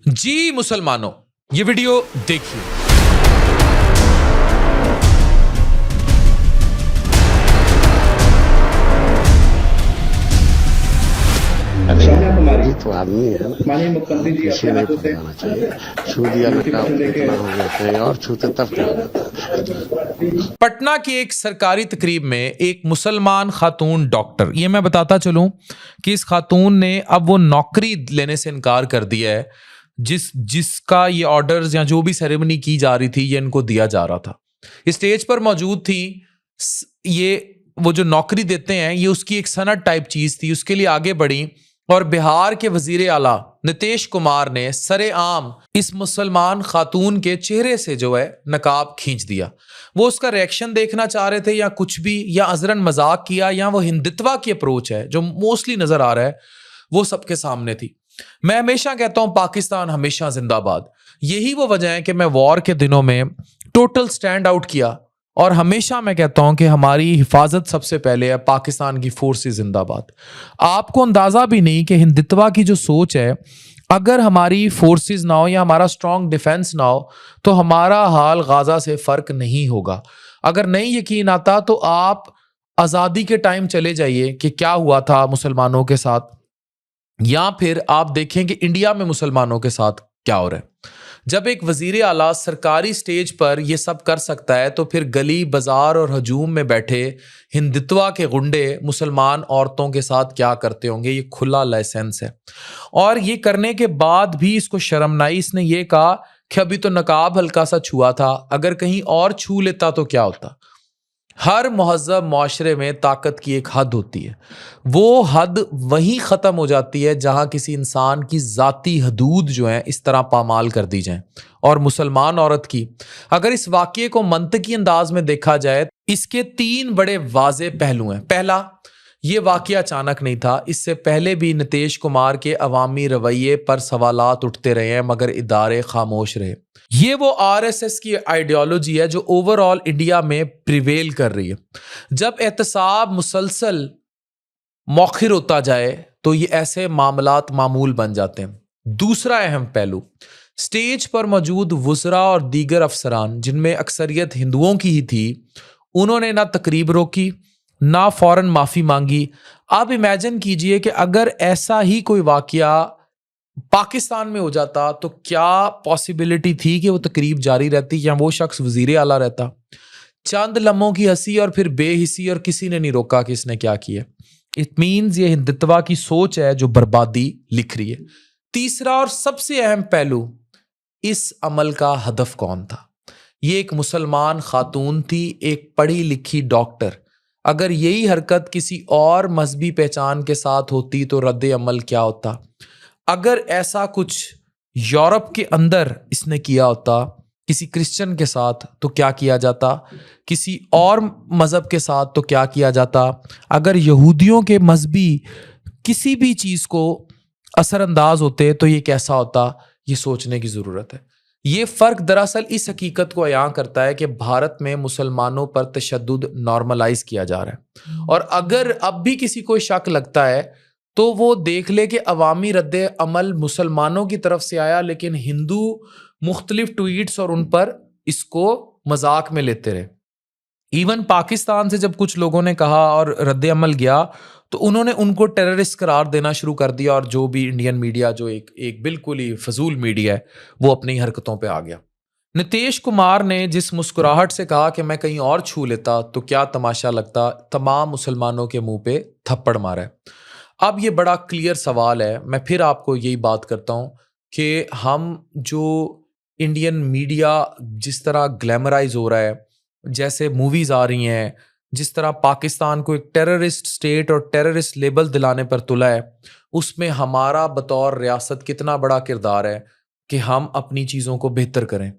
जी मुसलमानों, ये वीडियो देखिए। ये तो आदमी है ना, माननीय मुख्यमंत्री जी किसी अपने नहीं हाथों से फंसाना चाहिए। छू दिया नकाब कितना हो गया, कहीं और छूते तब क्या होता। पटना की एक सरकारी तकरीब में एक मुसलमान खातून डॉक्टर, ये मैं बताता चलूं कि इस खातून ने अब वो नौकरी लेने से इनकार कर दिया है जिसका ये ऑर्डर्स या जो भी सेरेमनी की जा रही थी ये इनको दिया जा रहा था। ये स्टेज पर मौजूद थी, ये वो जो नौकरी देते हैं ये उसकी एक सनद टाइप चीज थी, उसके लिए आगे बढ़ी और बिहार के वजीर आला नीतीश कुमार ने सरेआम इस मुसलमान खातून के चेहरे से जो है नकाब खींच दिया। वो उसका रिएक्शन देखना चाह रहे थे या कुछ भी, या अजरन मजाक किया, या वो हिंदुत्वा की अप्रोच है जो मोस्टली नजर आ रहा है वो सबके सामने थी। मैं हमेशा कहता हूं पाकिस्तान हमेशा जिंदाबाद। यही वो वजह है कि मैं वॉर के दिनों में टोटल स्टैंड आउट किया और हमेशा मैं कहता हूं कि हमारी हिफाजत सबसे पहले है, पाकिस्तान की फोर्सेस जिंदाबाद। आपको अंदाजा भी नहीं कि हिंदुत्वा की जो सोच है, अगर हमारी फोर्सेस ना हो या हमारा स्ट्रांग डिफेंस ना हो तो हमारा हाल गाजा से फर्क नहीं होगा। अगर नहीं यकीन आता तो आप आज़ादी के टाइम चले जाइए कि क्या हुआ था मुसलमानों के साथ, या फिर आप देखें कि इंडिया में मुसलमानों के साथ क्या हो रहा है। जब एक वजीर आला सरकारी स्टेज पर यह सब कर सकता है तो फिर गली बाजार और हजूम में बैठे हिंदुत्वा के गुंडे मुसलमान औरतों के साथ क्या करते होंगे, ये खुला लाइसेंस है। और ये करने के बाद भी इसको शर्म न आई। इसने ये कहा कि अभी तो नकाब हल्का सा छुआ था, अगर कहीं और छू लेता तो क्या होता। हर महज़ब माशरे में ताकत की एक हद होती है, वो हद वहीं ख़त्म हो जाती है जहाँ किसी इंसान की ज़ाती हदूद जो हैं इस तरह पामाल कर दी जाएं। और मुसलमान औरत की अगर इस वाक़ये को मंतकी अंदाज में देखा जाए, इसके तीन बड़े वाज़े पहलू हैं। पहला, ये वाक़या अचानक नहीं था, इससे पहले भी नीतीश कुमार के अवामी रवैये पर सवालात उठते रहे हैं मगर इदारे खामोश रहे। ये वो आरएसएस की आइडियोलॉजी है जो ओवरऑल इंडिया में प्रिवेल कर रही है। जब एहतसाब मुसलसल मौखिर होता जाए तो ये ऐसे मामलात मामूल बन जाते हैं। दूसरा अहम पहलू, स्टेज पर मौजूद वुज़रा और दीगर अफसरान जिनमें अक्सरियत हिंदुओं की ही थी, उन्होंने ना तकरीब रोकी ना फौरन माफ़ी मांगी। आप इमेजिन कीजिए कि अगर ऐसा ही कोई वाक़या पाकिस्तान में हो जाता तो क्या पॉसिबिलिटी थी कि वो तकरीब जारी रहती या वो शख्स वजीर आला रहता। चंद लम्हों की हंसी और फिर बेहिसी और किसी ने नहीं रोका कि इसने क्या किया। इट मीन्स ये हिंदुत्वा की सोच है जो बर्बादी लिख रही है। तीसरा और सबसे अहम पहलू, इस अमल का हदफ कौन था। ये एक मुसलमान खातून थी, एक पढ़ी लिखी डॉक्टर। अगर यही हरकत किसी और मजहबी पहचान के साथ होती तो रद्द अमल क्या होता। अगर ऐसा कुछ यूरोप के अंदर इसने किया होता किसी क्रिश्चियन के साथ तो क्या किया जाता, किसी और मज़हब के साथ तो क्या किया जाता, अगर यहूदियों के मजहबी किसी भी चीज़ को असरअंदाज होते तो ये कैसा होता। ये सोचने की ज़रूरत है। ये फ़र्क दरअसल इस हकीकत को अयां करता है कि भारत में मुसलमानों पर तशद्दुद नॉर्मलाइज किया जा रहा है। और अगर अब भी किसी को शक लगता है तो वो देख ले कि अवामी रद्द अमल मुसलमानों की तरफ से आया, लेकिन हिंदू मुख्तलिफ ट्वीट्स और उन पर इसको मजाक में लेते रहे। इवन पाकिस्तान से जब कुछ लोगों ने कहा और रद्द अमल गया तो उन्होंने उनको टेररिस्ट करार देना शुरू कर दिया, और जो भी इंडियन मीडिया जो एक बिल्कुल ही फजूल मीडिया है वो अपनी हरकतों पे आ गया। नीतीश कुमार ने जिस मुस्कुराहट से कहा कि मैं कहीं और छू लेता तो क्या तमाशा लगता, तमाम मुसलमानों के मुंह पे थप्पड़ मारा है। अब ये बड़ा क्लियर सवाल है, मैं फिर आपको यही बात करता हूँ कि हम जो इंडियन मीडिया जिस तरह ग्लैमराइज हो रहा है, जैसे मूवीज़ आ रही हैं, जिस तरह पाकिस्तान को एक टेररिस्ट स्टेट और टेररिस्ट लेबल दिलाने पर तुला है, उसमें हमारा बतौर रियासत कितना बड़ा किरदार है कि हम अपनी चीज़ों को बेहतर करें।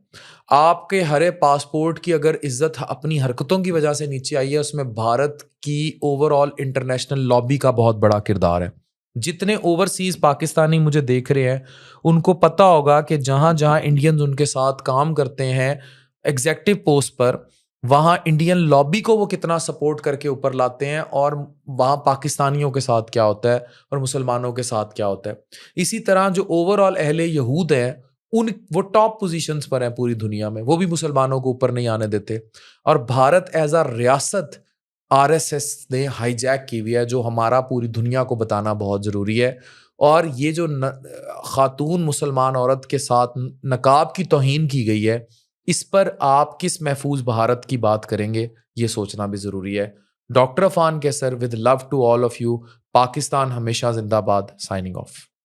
आपके हरे पासपोर्ट की अगर इज्जत अपनी हरकतों की वजह से नीचे आई है, उसमें भारत की ओवरऑल इंटरनेशनल लॉबी का बहुत बड़ा किरदार है। जितने ओवरसीज पाकिस्तानी मुझे देख रहे हैं उनको पता होगा कि जहाँ जहाँ इंडियंस उनके साथ काम करते हैं एग्जेक्टिव पोस्ट पर, وہاں انڈین لابی کو وہ کتنا سپورٹ کر کے اوپر لاتے ہیں، اور وہاں پاکستانیوں کے ساتھ کیا ہوتا ہے اور مسلمانوں کے ساتھ کیا ہوتا ہے۔ اسی طرح جو اوور آل اہل یہود ہیں وہ ٹاپ پوزیشنز پر ہیں پوری دنیا میں، وہ بھی مسلمانوں کو اوپر نہیں آنے دیتے، اور بھارت ایز اے ریاست آر ایس ایس نے ہائی جیک کی ہوئی ہے، جو ہمارا پوری دنیا کو بتانا بہت ضروری ہے۔ اور یہ جو خاتون مسلمان عورت کے ساتھ نقاب کی توہین کی گئی ہے، اس پر آپ کس محفوظ بھارت کی بات کریں گے، یہ سوچنا بھی ضروری ہے۔ Doctor Affan Kaiser, with love to all of you, Pakistan ہمیشہ زندہ باد، سائننگ آف۔